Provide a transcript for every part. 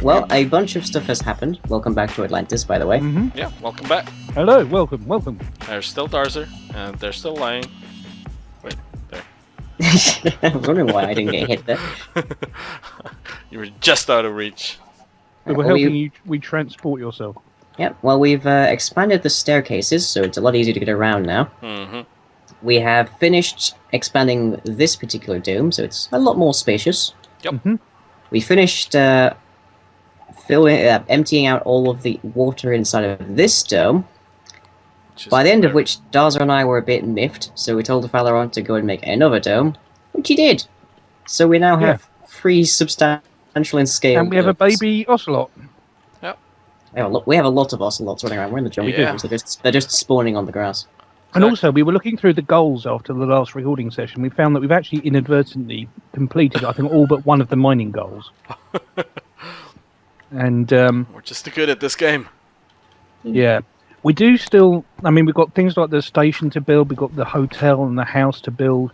Well, a bunch of stuff has happened. Welcome back to Atlantis, by the way. Yeah, welcome back. Hello, welcome. There's still Darzer, and they're still lying. Wait, there. I was wondering why I didn't get hit there. You were just out of reach. We're helping you transport yourself. Yep, well, we've expanded the staircases, so it's a lot easier to get around now. We have finished expanding this particular dome, so it's a lot more spacious. Yep. We finished emptying out all of the water inside of this dome, by the end of which Darza and I were a bit miffed, so we told the Fallaron to go and make another dome, which he did. So we now have 3 substantial in scale. And we have a baby ocelot. Yep. We have a lot of ocelots running around. We're in the jungle. Yeah. They're just spawning on the grass. And also, we were looking through the goals after the last recording session. We found that we've actually inadvertently completed, I think, all but one of the mining goals. And we're just good at this game. Yeah, we do still. I mean, we've got things like the station to build. We've got the hotel and the house to build.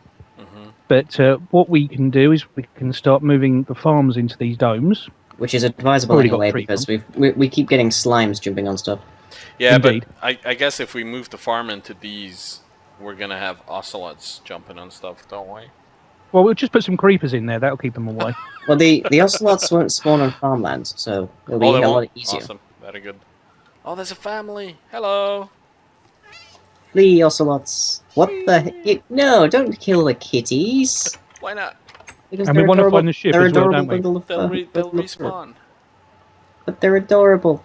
But what we can do is we can start moving the farms into these domes, which is advisable anyway because we keep getting slimes jumping on stuff. Yeah, Indeed. but I guess if we move the farm into these, we're gonna have ocelots jumping on stuff, don't we? Well, we'll just put some creepers in there. That'll keep them away. Well, the ocelots won't spawn on farmland, so it'll be a lot easier. Awesome, very good. Oh, there's a family. Hello. Flee, ocelots. What the heck? No, don't kill the kitties. Why not? Because And we want to find the ship as well, don't we? They'll respawn. But they're adorable.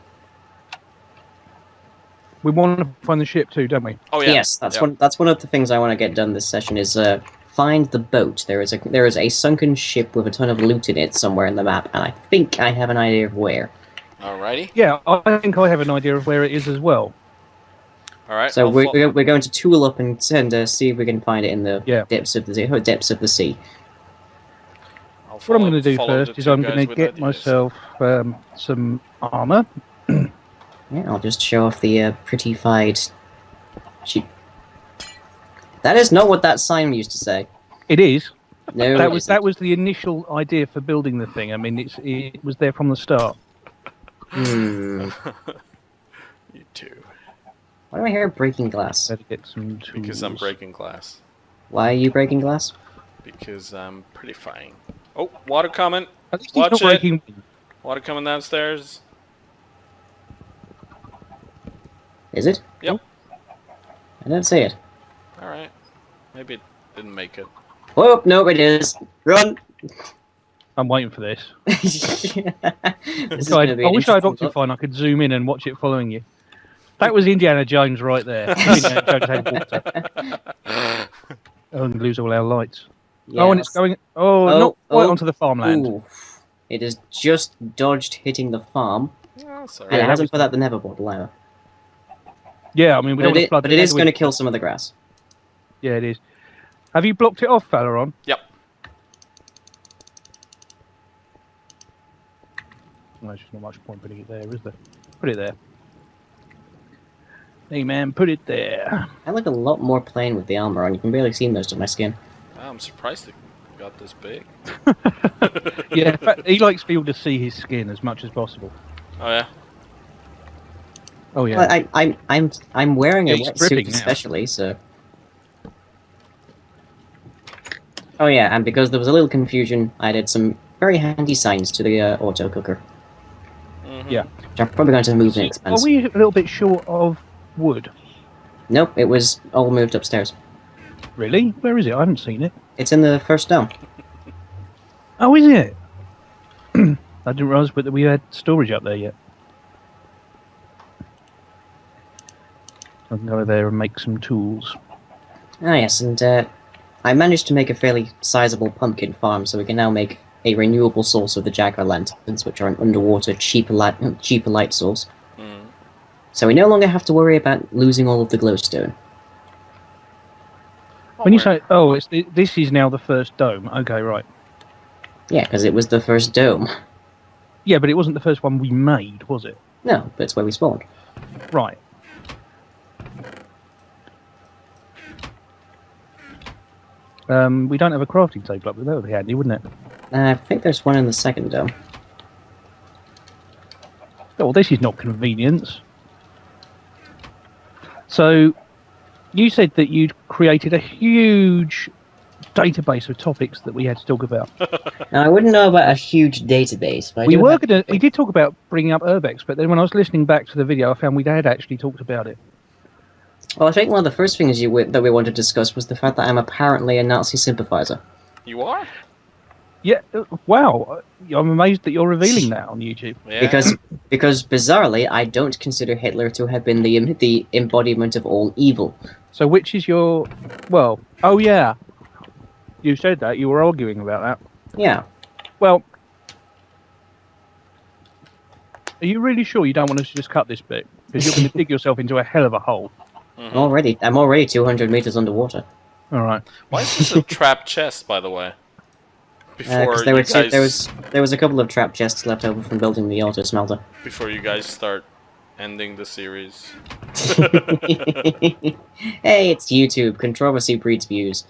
We want to find the ship too, don't we? Oh yeah. Yes, that's one of the things I want to get done this session is find the boat. There is a sunken ship with a ton of loot in it somewhere in the map, and I think I have an idea of where. Alrighty. Yeah, I think I have an idea of where it is as well. All right. So we're going to tool up and see if we can find it in the depths of the sea. What I'm going to do first is I'm going to get myself some armor. Yeah, I'll just show off the prettified sheep. That is not what that sign used to say. It is. No, that was the initial idea for building the thing. I mean, it was there from the start. You too. Why do I hear breaking glass? Better get some tools. Because I'm breaking glass. Why are you breaking glass? Because I'm pretty fine. Oh, water coming. At least Watch he's not breaking. Water coming downstairs. Is it? Yep. I don't see it. Alright. Maybe it didn't make it. Oh, no, it is. Run! I'm waiting for this. I I wish I had Optifine. I could zoom in and watch it following you. That was Indiana Jones right there. Indiana Jones had water. Oh, I'm going to lose all our lights. Yeah, and it's going... not quite onto the farmland. Ooh. It has just dodged hitting the farm. Oh, sorry. And it hasn't put out the nether portal either. Yeah, I mean, we don't want to flood but it is going to kill some of the grass. Yeah, it is. Have you blocked it off, Fallaron? Yep. Well, there's just not much point putting it there, is there? Put it there. Hey, man, put it there. I look a lot more plain with the armor on. You can barely see most of my skin. I'm surprised it got this big. Yeah, in fact, he likes people to see his skin as much as possible. Oh yeah. Oh yeah. Well, I'm wearing a wetsuit now. especially, so. Oh yeah, and because there was a little confusion, I did some very handy signs to the auto cooker. Yeah. Which I'm probably going to move and expand. Are we a little bit short of wood? Nope, it was all moved upstairs. Really? Where is it? I haven't seen it. It's in the first dome. Oh, is it? I didn't realise that we had storage up there yet. I can go there and make some tools. Ah yes, and I managed to make a fairly sizable pumpkin farm, so we can now make a renewable source of the jack-o'-lanterns, which are an underwater, cheaper light source. So we no longer have to worry about losing all of the glowstone. When you say, this is now the first dome. Okay, right. Yeah, because it was the first dome. Yeah, but it wasn't the first one we made, was it? No, but it's where we spawned. Right. We don't have a crafting table up, but that would be handy, wouldn't it? I think there's one in the second dome. Oh, this is not convenience. So, you said that you'd created a huge database of topics that we had to talk about. Now, I wouldn't know about a huge database, but We did talk about bringing up Urbex, but then when I was listening back to the video, I found we had actually talked about it. Well, I think one of the first things that we wanted to discuss was the fact that I'm apparently a Nazi sympathizer. You are? Yeah, wow. I'm amazed that you're revealing that on YouTube. Yeah. Because bizarrely, I don't consider Hitler to have been the embodiment of all evil. So which is your... Well, oh yeah. You said that. You were arguing about that. Yeah. Well, are you really sure you don't want us to just cut this bit? Because you're going to dig yourself into a hell of a hole. Mm-hmm. I'm already 200 meters underwater. All right. Why is this a trap chest, by the way? Before There you guys, was a couple of trap chests left over from building the auto smelter. before you guys start ending the series. Hey, it's YouTube. Controversy breeds views.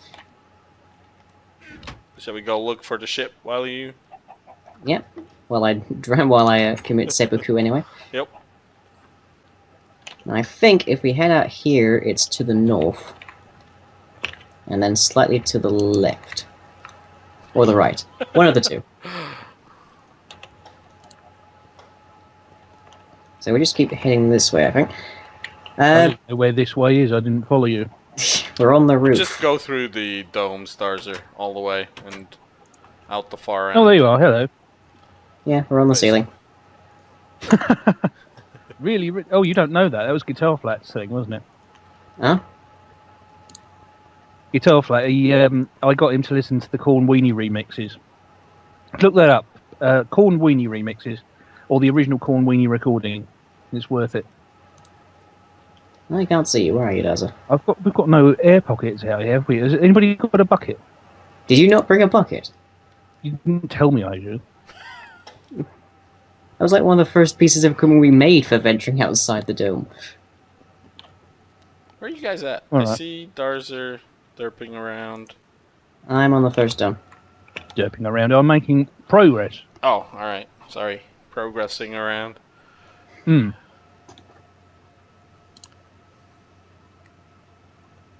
Shall we go look for the ship while you? Yep. While I commit seppuku anyway. Yep. I think if we head out here, it's to the north, and then slightly to the left. Or the right. One of the two. So we just keep heading this way, I think. I don't know where this way is. I didn't follow you. We're on the roof. Just go through the dome, Starzer, all the way, and out the far end. Oh, there you are. Hello. Yeah, we're on the ceiling. Really? Oh, you don't know that. That was Guitar Flat's thing, wasn't it? Huh? Guitar Flat, I got him to listen to the Corn Weenie remixes. Look that up. Corn Weenie remixes. Or the original Corn Weenie recording. It's worth it. I can't see you. Where are you, Dazza? We've got no air pockets out here, have we? Has anybody got a bucket? Did you not bring a bucket? You didn't tell me I do. That was like one of the first pieces of equipment we made for venturing outside the dome. Where are you guys at? All I right. see Darzer derping around. I'm on the first dome. Derping around. I'm making progress. Oh, alright. Sorry. Progressing around. Hmm.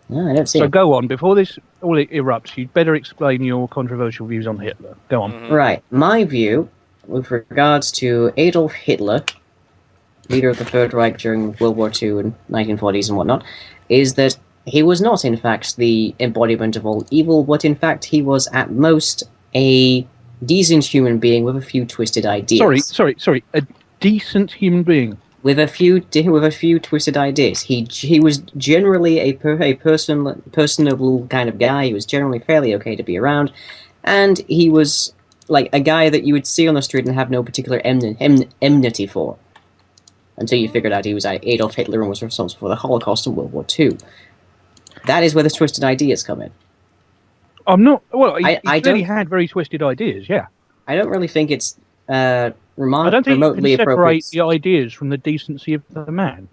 No, I don't see So it. go on. Before this all erupts, you'd better explain your controversial views on Hitler. Go on. Mhm. Right. My view, with regards to Adolf Hitler, leader of the Third Reich during World War II and 1940s and whatnot, is that he was not, in fact, the embodiment of all evil, but in fact he was at most a decent human being with a few twisted ideas. Sorry. A decent human being. With a few twisted ideas. He was generally a personable kind of guy. He was generally fairly okay to be around, and he was like a guy that you would see on the street and have no particular enmity for, until you figured out he was Adolf Hitler and was responsible for the Holocaust and World War II. That is where the twisted ideas come in. I'm not. Well, he I clearly don't- had very twisted ideas. Yeah. I don't really think it's I don't think you remotely can separate appropriate. the ideas from the decency of the man.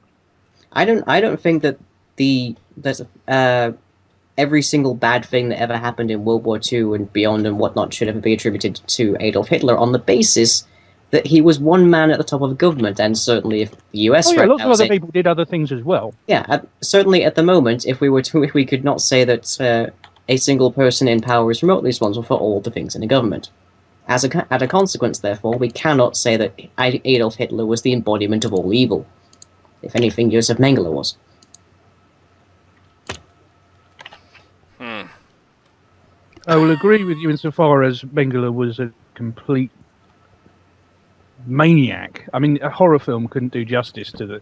I don't think that every single bad thing that ever happened in World War II and beyond and whatnot should ever be attributed to Adolf Hitler on the basis that he was one man at the top of the government, and certainly if the US Oh yeah, lots of recognized other it, people did other things as well. yeah, certainly at the moment, if we could not say that a single person in power is remotely responsible for all the things in the government. At a consequence, therefore, we cannot say that Adolf Hitler was the embodiment of all evil. If anything, Josef Mengele was. I will agree with you insofar as Mengele was a complete maniac. I mean, a horror film couldn't do justice to the.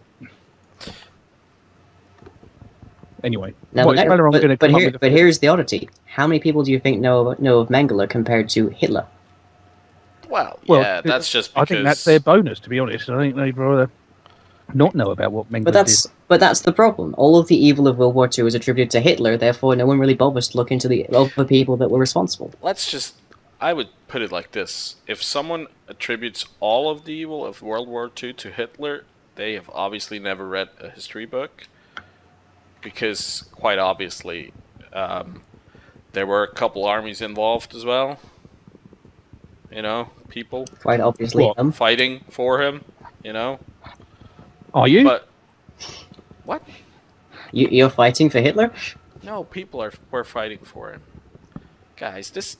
Anyway, Now, what, is Fallaron gonna come up with but here's the oddity: how many people do you think know of Mengele compared to Hitler? Well, Well, yeah, that's just because... I think that's their bonus, to be honest. I think they'd rather not know about what Mengele did. But that's the problem. All of the evil of World War II is attributed to Hitler. Therefore, no one really bothers to look into the other people that were responsible. I would put it like this. If someone attributes all of the evil of World War II to Hitler, they have obviously never read a history book. Because, quite obviously, there were a couple armies involved as well. You know, people Quite obviously, What? fighting for him. you know. Are you? But what? You're fighting for Hitler? No, we're fighting for him, guys. This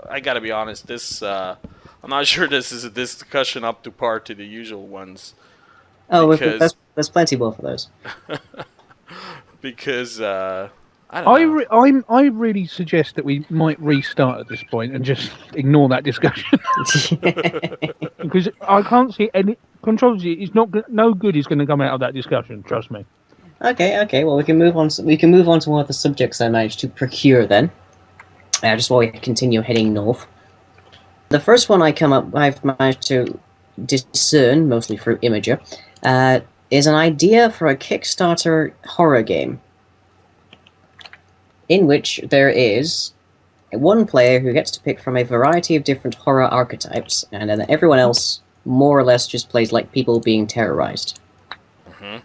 I gotta be honest. I'm not sure this is a discussion up to par to the usual ones. Oh, Because there's plenty more for those. because I don't know. I really suggest that we might restart at this point and just ignore that discussion because I can't see any controversy. It's not no good is going to come out of that discussion. Trust me. Okay. Well, we can move on. We can move on to one of the subjects I managed to procure then. Just while we continue heading north. The first one I've managed to discern, mostly through Imager, is an idea for a Kickstarter horror game, in which there is one player who gets to pick from a variety of different horror archetypes, and then everyone else more or less just plays like people being terrorized. Mm-hmm.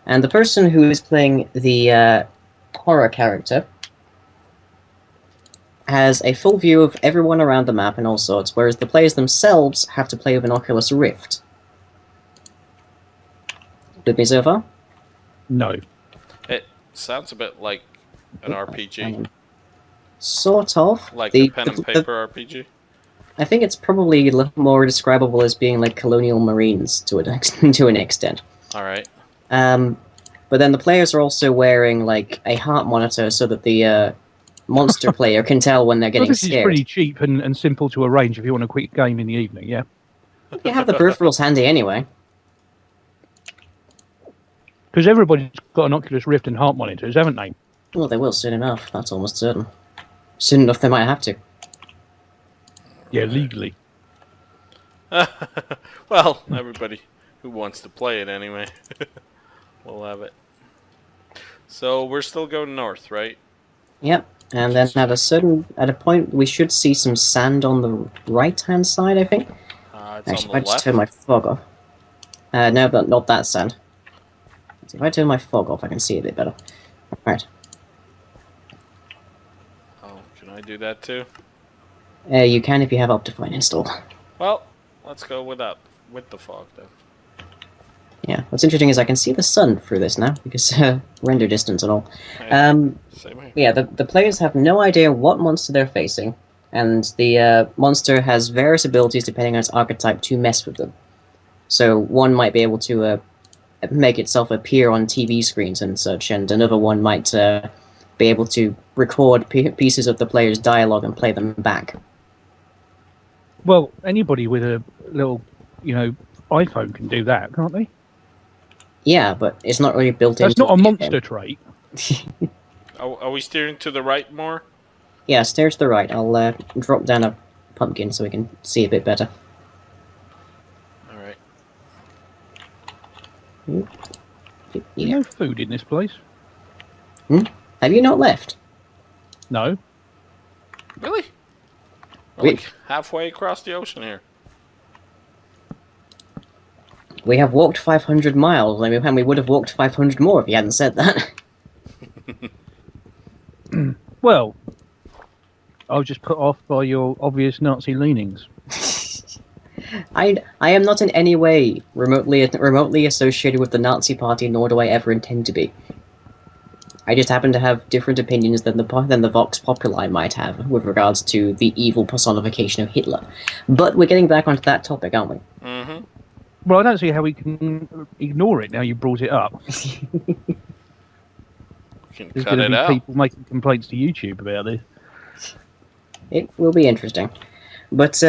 And the person who is playing the horror character has a full view of everyone around the map and all sorts, whereas the players themselves have to play with an Oculus Rift. With me so far? No. It sounds a bit like an RPG, Sort of. like a pen and paper RPG. I think it's probably a little more describable as being like colonial marines to an extent. All right. But then the players are also wearing like a heart monitor so that the monster player can tell when they're getting This scared. is pretty cheap and simple to arrange if you want a quick game in the evening. Yeah. You have the peripherals handy anyway. Because everybody's got an Oculus Rift and heart monitors, haven't they? Well, they will soon enough. That's almost certain. Soon enough, they might have to. Yeah, legally. Well, everybody who wants to play it anyway will have it. So we're still going north, right? Yep. And then at a point, we should see some sand on the right-hand side, I think. It's Actually, on if I the just left. turn my fog off. No, but not that sand. So if I turn my fog off, I can see a bit better. Alright. Oh, can I do that too? You can if you have Optifine installed. Well, let's go with the fog then. Yeah, what's interesting is I can see the sun through this now, because render distance and all. Same here. Yeah, the players have no idea what monster they're facing, and the monster has various abilities depending on its archetype to mess with them. So one might be able to make itself appear on TV screens and such, and another one might be able to record pieces of the player's dialogue and play them back. Well, anybody with a little, iPhone can do that, can't they? Yeah, but it's not really built That's into not a the monster game. trait. Are we steering to the right more? Yeah, stare to the right. I'll drop down a pumpkin so we can see a bit better. All right. Yeah. No food in this place. Have you not left? No. Really? We're Wait. like halfway across the ocean here. We have walked 500 miles, and we would have walked 500 more if you hadn't said that. Well, I was just put off by your obvious Nazi leanings. I am not in any way remotely associated with the Nazi Party, nor do I ever intend to be. I just happen to have different opinions than the Vox Populi might have with regards to the evil personification of Hitler. But we're getting back onto that topic, aren't we? Mm-hmm. Well, I don't see how we can ignore it now you brought it up. We can There's cut going to it be out. people making complaints to YouTube about this. It will be interesting. But,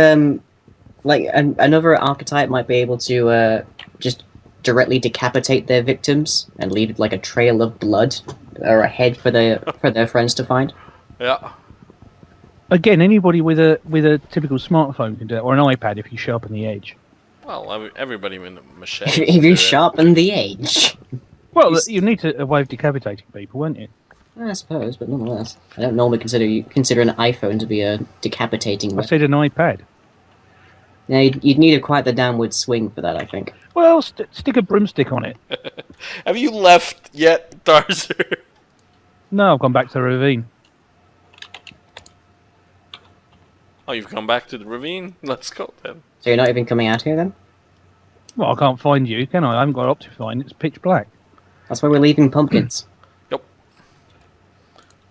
another archetype might be able to just directly decapitate their victims and leave like a trail of blood or a head for their friends to find. Yeah. Again, anybody with a typical smartphone can do it, or an iPad if you sharpen the edge. Well, everybody with a machete. If you sharpen the edge. Well, you need a way of decapitating people, won't you? I suppose, but nonetheless. I don't normally consider an iPhone to be a decapitating I weapon. said an iPad. Yeah, you'd need quite the downward swing for that, I think. Well, stick a broomstick on it. Have you left yet, Darzer? No, I've gone back to the ravine. Oh, you've come back to the ravine? Let's go then. So you're not even coming out here then? Well, I can't find you, can I? I haven't got Optifine. It's pitch black. That's why we're leaving pumpkins. Yep.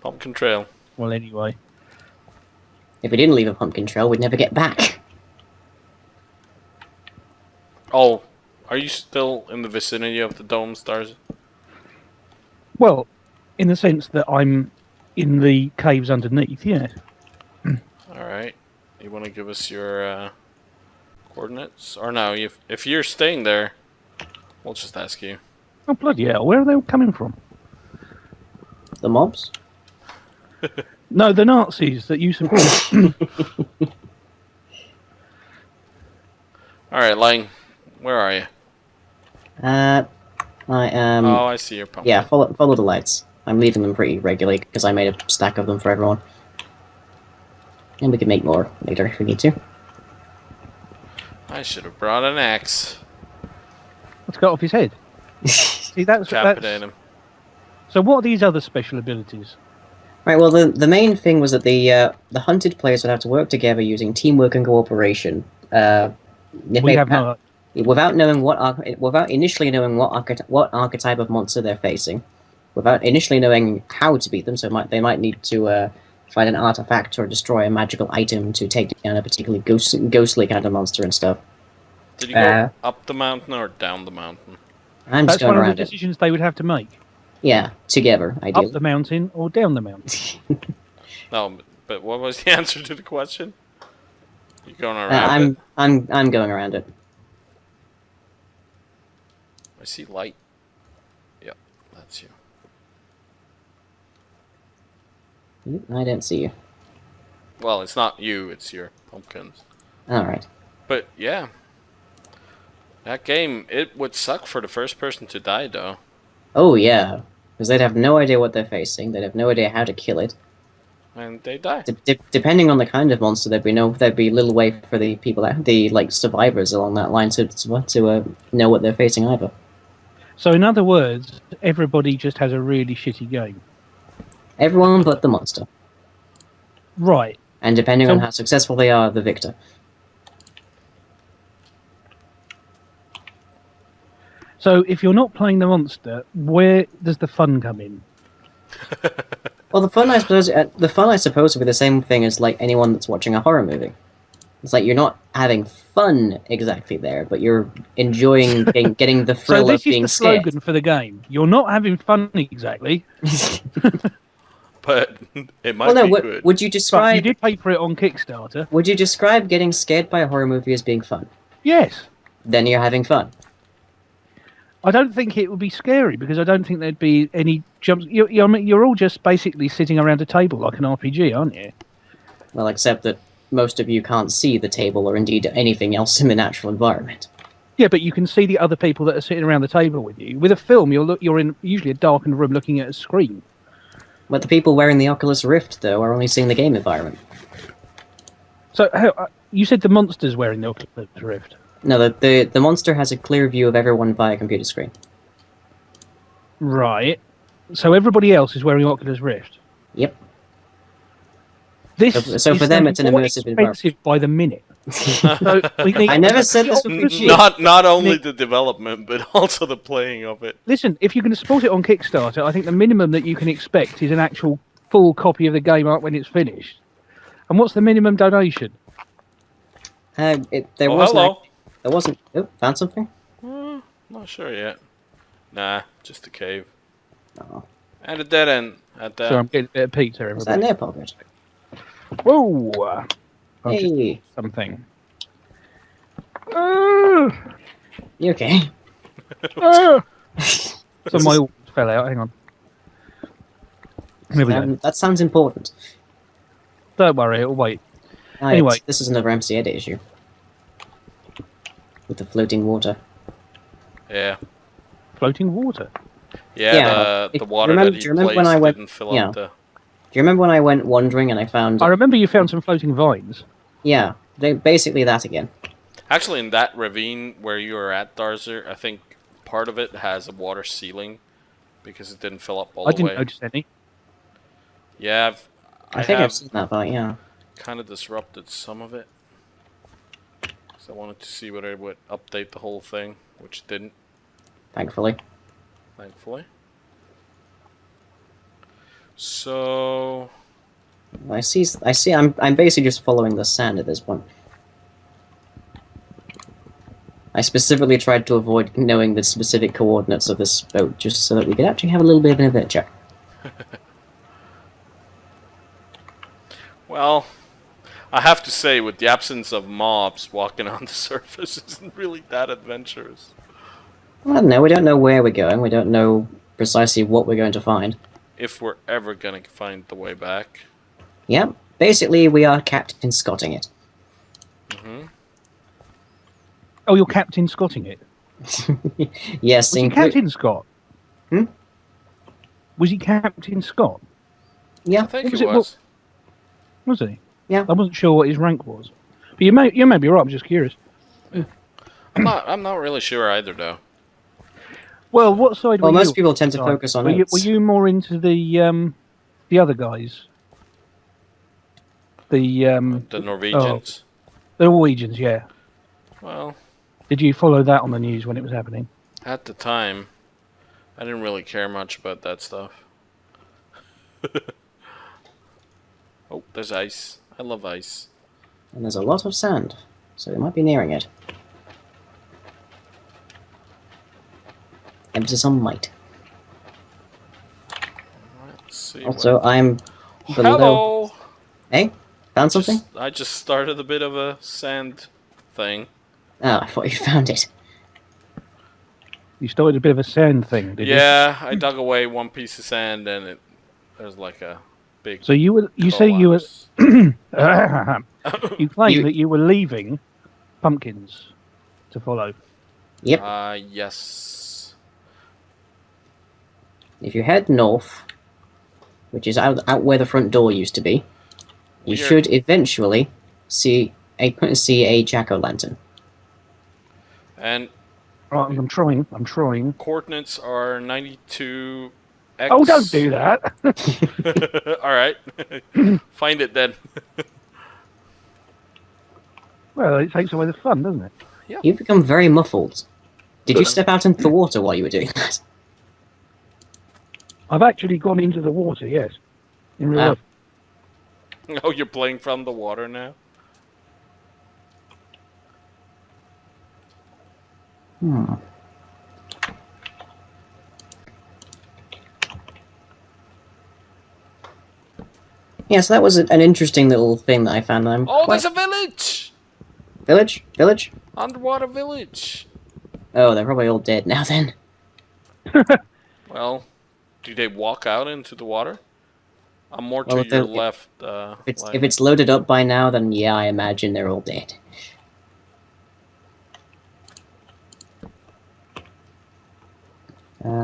Pumpkin trail. Well, anyway. If we didn't leave a pumpkin trail, we'd never get back. Oh, are you still in the vicinity of the dome stars? Well, in the sense that I'm in the caves underneath, yeah. Alright. You want to give us your coordinates? Or no, if you're staying there, we'll just ask you. Oh, bloody hell. Where are they all coming from? The mobs? No, the Nazis that you support. Alright, Lang. Where are you? I am... Oh, I see your pumpkin. Yeah, follow the lights. I'm leaving them pretty regularly, because I made a stack of them for everyone. And we can make more later if we need to. I should have brought an axe. Let's go off his head. See, that's... Decapitate him. So what are these other special abilities? Right, well, the main thing was that the hunted players would have to work together using teamwork and cooperation. Without knowing without initially knowing what archetype of monster they're facing, without initially knowing how to beat them, so they might need to find an artifact or destroy a magical item to take down a particularly ghostly kind of monster and stuff. Did you go up the mountain or down the mountain? I'm just That's going one of around the decisions they would have to make. Yeah, together, ideally. Up the mountain or down the mountain. No, but what was the answer to the question? You going around it? I'm going around it. I see light. Yep, that's you. I don't see you. Well, it's not you, it's your pumpkins. Alright. But yeah. That game, it would suck for the first person to die though. Oh yeah. Because they'd have no idea what they're facing, they'd have no idea how to kill it. And they die. Depending on the kind of monster, there'd be little way for the people, the survivors along that line to know what they're facing either. So in other words, everybody just has a really shitty game. Everyone but the monster. Right. And depending on how successful they are, the victor. So if you're not playing the monster, where does the fun come in? Well, the fun, I suppose, would be the same thing as like anyone that's watching a horror movie. It's like you're not having fun exactly there, but you're enjoying getting the thrill of being scared. So this is the slogan for the game. You're not having fun exactly. But it might be good. Would you describe? You did pay for it on Kickstarter. Would you describe getting scared by a horror movie as being fun? Yes. Then you're having fun. I don't think it would be scary because I don't think there'd be any jumps. You're all just basically sitting around a table like an RPG, aren't you? Well, except that most of you can't see the table or indeed anything else in the natural environment. Yeah, but you can see the other people that are sitting around the table with you. With a film, you're in usually a darkened room looking at a screen. But the people wearing the Oculus Rift, though, are only seeing the game environment. So you said the monster's wearing the Oculus Rift? No, the monster has a clear view of everyone via computer screen. Right. So everybody else is wearing Oculus Rift? Yep. This so for them, it's an immersive environment. By the minute. So I never said this would be not only the development, but also the playing of it. Listen, if you're going to support it on Kickstarter, I think the minimum that you can expect is an actual full copy of the game art when it's finished. And what's the minimum donation? There wasn't. Oh, found something? Not sure yet. Nah, just a cave. Oh. And a dead end at that. So I'm getting a bit of pizza, everybody. Is that nail polish? Whoa! Hey. Something. You okay? So my orb fell out. Hang on. That sounds important. Don't worry, it'll wait. Anyway, this is another MC Edit issue with the floating water. Yeah. Floating water. Yeah, the water that he placed didn't fill up the... Do you remember when I went wandering and I found... I remember you found some floating vines. Yeah, basically that again. Actually, in that ravine where you were at, Darzer, I think part of it has a water ceiling because it didn't fill up all the way. I didn't notice any. Yeah, I think I've seen that part, yeah. Kind of disrupted some of it. So I wanted to see whether it would update the whole thing, which it didn't, Thankfully. thankfully. So I see. I'm basically just following the sand at this point. I specifically tried to avoid knowing the specific coordinates of this boat, just so that we could actually have a little bit of an adventure. well, I have to say, with the absence of mobs, walking on the surface isn't really that adventurous. Well, I don't know. We don't know where we're going. We don't know precisely what we're going to find. If we're ever gonna find the way back. Yeah. Basically, we are Captain Scotting it. Mm-hmm. Oh, you're Captain Scotting it? Yes. Was he Captain Scott? Hmm? Was he Captain Scott? Yeah. I think Was it it- was. Was he? Yeah. I wasn't sure what his rank was. But you may be right, I'm just curious. I'm not really sure either, though. Well, what side Well, were most you people tend to on? focus on were it. you more into the other guys? The Norwegians. the Norwegians, yeah. Well, Did you follow that on the news when it was happening? at the time, I didn't really care much about that stuff. Oh, there's ice. I love ice. And there's a lot of sand, so we might be nearing it. Emphasis on might. Let's see. Also, I'm below. Hello. Hey, found something? I just started a bit of a sand thing. Oh, I thought you found it. You started a bit of a sand thing, did you? Yeah, I dug away one piece of sand and there's like a big. So you say you were collapse. you claim that you were leaving pumpkins to follow. Yep. Yes. If you head north, which is out where the front door used to be, you Weird. should eventually see a jack-o'-lantern. And Right, I'm trying. coordinates are 92. X. Oh, don't do that. All right. Find it then. Well, it takes away the fun, doesn't it? You've become very muffled. Did you step out into the water while you were doing that? I've actually gone into the water, yes. In real life. Oh, you're playing from the water now? Hmm. Yeah, so that was an interesting little thing that I found. Oh, there's a village! Village? Underwater village. Oh, they're probably all dead now then. Well, do they walk out into the water? I'm more Well, to if your they're- left. If it's loaded up by now, then yeah, I imagine they're all dead.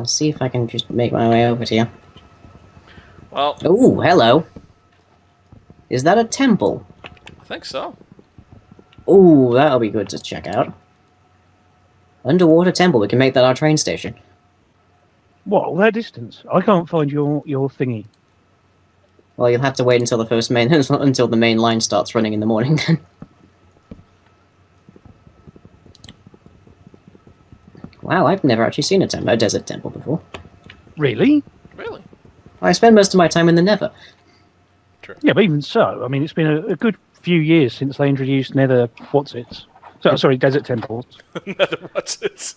See if I can just make my way over to you. Well, Oh, hello. Is that a temple? I think so. Oh, that'll be good to check out. Underwater temple. We can make that our train station. What, all that distance? I can't find your thingy. Well, you'll have to wait until until the main line starts running in the morning then. Wow, I've never actually seen a desert temple before. Really? Really? I spend most of my time in the Nether. Yeah, but even so, I mean, it's been a good few years since they introduced nether what's-its. Sorry, desert temples. Nether what's it?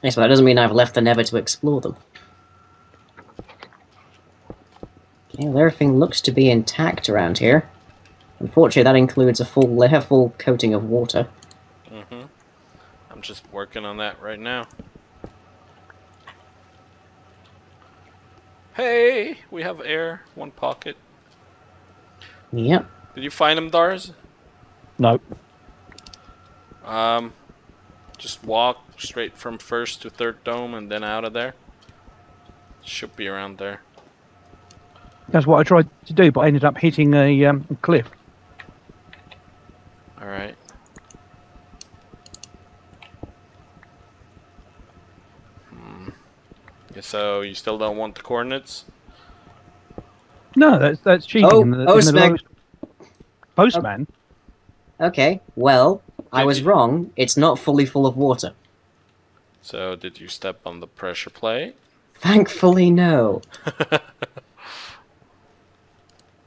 Yes, but that doesn't mean I've left the Nether to explore them. Okay, well, everything looks to be intact around here. Unfortunately, that includes a full coating of water. Mm-hmm. I'm just working on that right now. Hey, we have air. One pocket. Yep. Did you find them, Dars? No. Just walk straight from first to third dome and then out of there. Should be around there. That's what I tried to do, but I ended up hitting a cliff. All right. So you still don't want the coordinates? No, that's cheating. Oh, in the postman. Postman? Okay, well, I Did was you- wrong. It's not fully full of water. So, did you step on the pressure plate? Thankfully, no.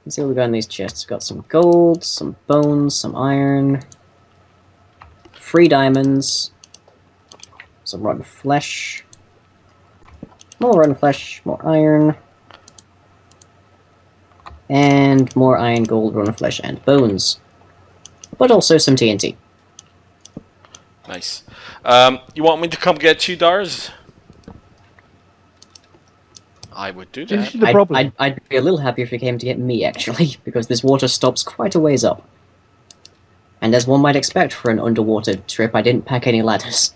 Let's see what we got in these chests. Got some gold, some bones, some iron, 3 diamonds, some rotten flesh, more rotten flesh, more iron, and more iron, gold, rotten flesh, and bones. But also some TNT. Nice. You want me to come get you, Dars? I would do This that. is the problem. I'd be a little happier if you came to get me, actually, because this water stops quite a ways up. And as one might expect for an underwater trip, I didn't pack any ladders.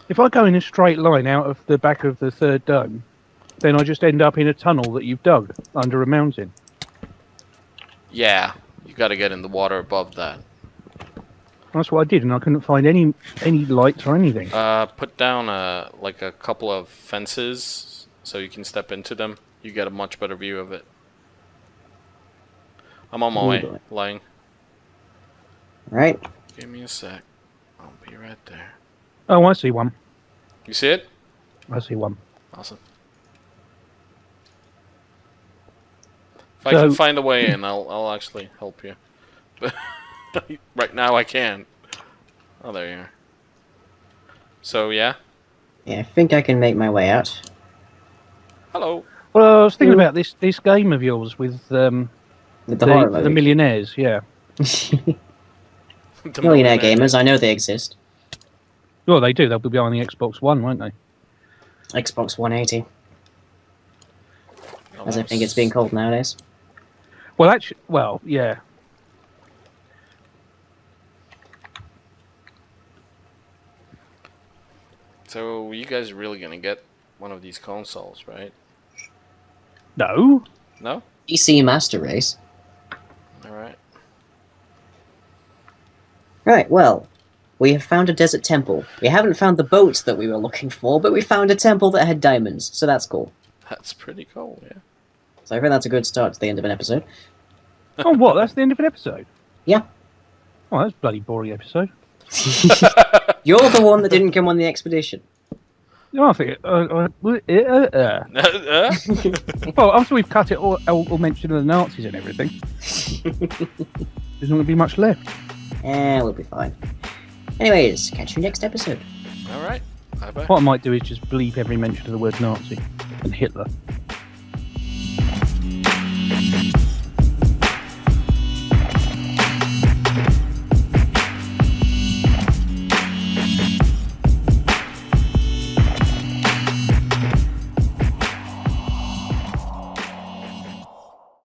If I go in a straight line out of the back of the third dome, then I just end up in a tunnel that you've dug under a mountain. Yeah, you got to get in the water above that. That's what I did, and I couldn't find any lights or anything. Put down like a couple of fences so you can step into them. You get a much better view of it. I'm on my Oh, way, boy. lying. Right? Give me a sec. I'll be right there. Oh, I see one. You see it? I see one. Awesome. If I can So- find a way in, I'll actually help you. But right now I can't. Oh, there you are. So yeah. Yeah, I think I can make my way out. Hello. Well, I was thinking about this game of yours with With the horror the mode. millionaires. Yeah. The Millionaire gamers, I know they exist. Well, they do. They'll be on the Xbox One, won't they? Xbox 180, Oh, as I that think it's was- being called nowadays. Well, actually, well, yeah. So you guys are really gonna get one of these consoles, right? No. No? PC Master Race. Alright. Right, well, we have found a desert temple. We haven't found the boat that we were looking for, but we found a temple that had diamonds, so that's cool. That's pretty cool, yeah. So I think that's a good start to the end of an episode. Oh, what? That's the end of an episode. Yeah. Oh, that's a bloody boring episode. You're the one that didn't come on the expedition. No, I think. Well, after we've cut it all mention of the Nazis and everything, there's not going to be much left. We'll be fine. Anyways, catch you next episode. Alright. Bye bye. What I might do is just bleep every mention of the word Nazi and Hitler.